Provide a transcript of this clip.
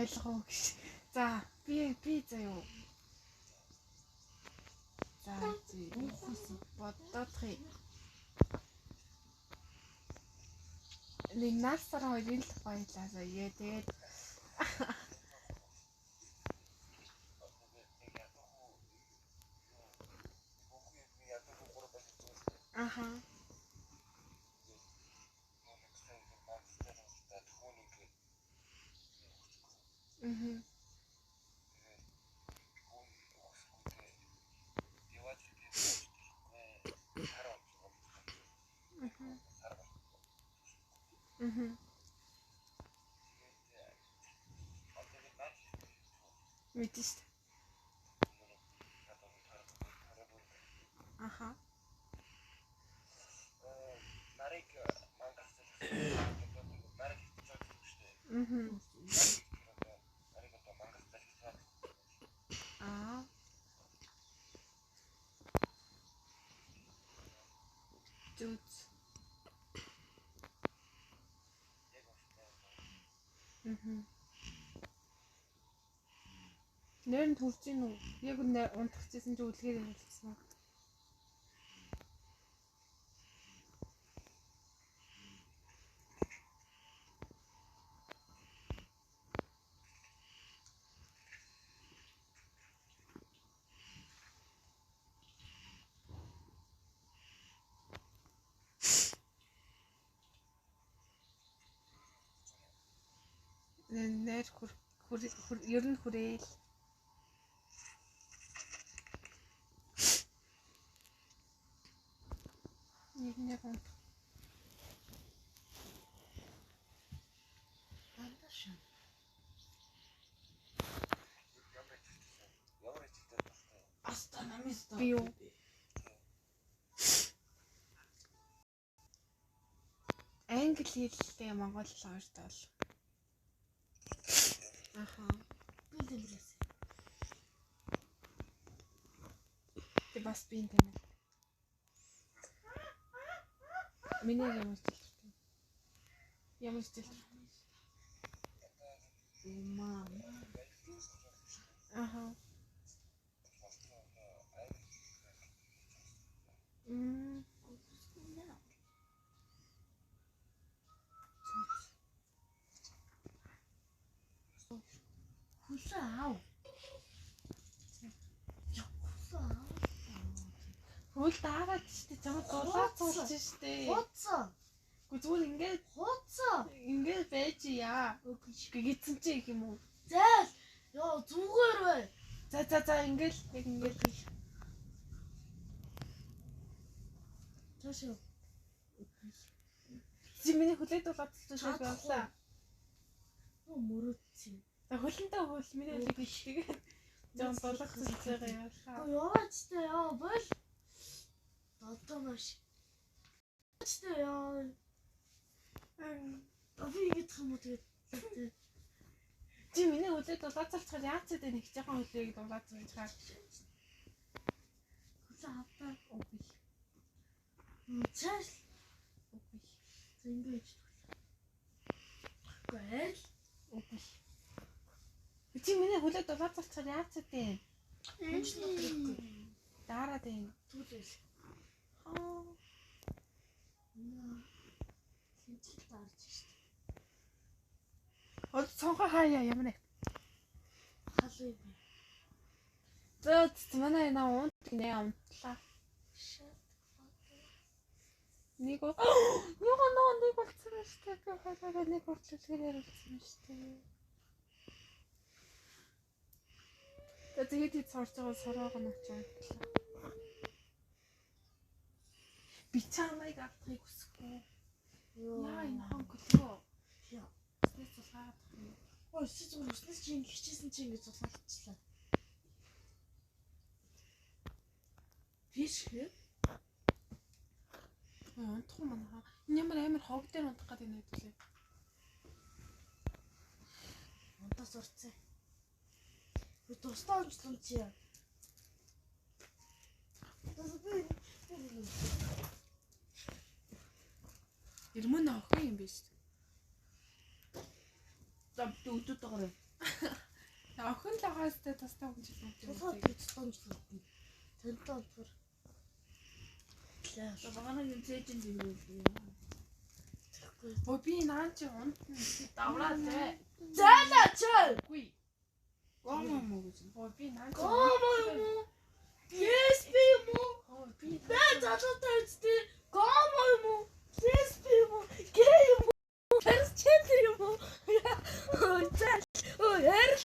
Айлгоо гэж. За би заяа. За бодоодхий. Нинасар хоёрын л баялаа заяа. Тэгээд аха. Мэдээж. Аха. Нарыг мангаас нарыг хийж штэ. Нарыг одоо мангаас залгичаад. Аа. Зүт. Нэр нь төрж гин үү? Яг унтчихсан чи үлгээр хэлсэн үү? Нэр ер нь хүрээл. Нэг унт. Андашин. Ямар ичтэй бастай. Астанамиста. Би юу? Англи хэлтэй монгол хэл хоёртой бол. Аха. Билэлээс. Тэг бас би энэ тань. Миний ямар стил. Ямар стил. Мама. Аха. Хусаа. Хөл даагаад штэ чамд дулаад цуулж штэ. Хоцоо. Гү зүгээр ингээд Хоцоо. ингээд байж яа. Гэгцэн чи их юм уу? Зээл. Яа зүгээр бай. За ингээд яг ингээд. Ташаа. Чи миний хүлээд дулаад цуулж байлаа. Мөрөцсөн. За хөлөндөө хөл миний үлийг хийдэг. Жон болгох зүйлээ явуулаа. Яваач та яа бол. Додомаш. Та яа. Би ингэх юм уу тэгээд. Чи миний үлээд дулаад цуулчихад яац гэдэг нэг жоохон үлийг дулаад цуулчихаа. Хөлөө аваа. Үгүй. Чааш. Үгүй. Зингэж. Гэл. Үгүй. Чи миний хүлээд дулаад цуулчихад яац гэдэг. Дараад юм. Түлээс. Хинчил дарж штт. Ол цонхоо хаяа ямар нэг. юм бэ? манай наа унт нэ унтлаа. Нэг нэг болсон юм шүү дээ. Хараа нэг уртлалгаар болсон юм шүү дээ. Тэгээд цорж байгаа сороог нь очоод. Би чамайг авахыг хүсэхгүй. Яа энэ хонглоо. Яа. Тэс тусгаад байна. Ой, зүгээр уснаас чи ингэ хичээсэн чи ингэ цуглаалчихлаа. Биш хэ? Унтах юм аа. Энэ ямар амар хог дээр унтах гэдэг юм хэвлээ. Унтаас урцээ. Би тусдаа онцлон чи яа. Ирмэн охин юм биш. Замт өдөд байгаа. Охин л агаастай тустай хүн ч юм. Тусаад тусдаа онцлон. Тэнтэ онцгор. Яа, Багана юм цээжин юм юм. Ой би наа чи унтна давраа зэ. Зайлаа чаа. Үгүй. Гом юм уу гэж. Ой би наа чи. Гом юм уу? Yes би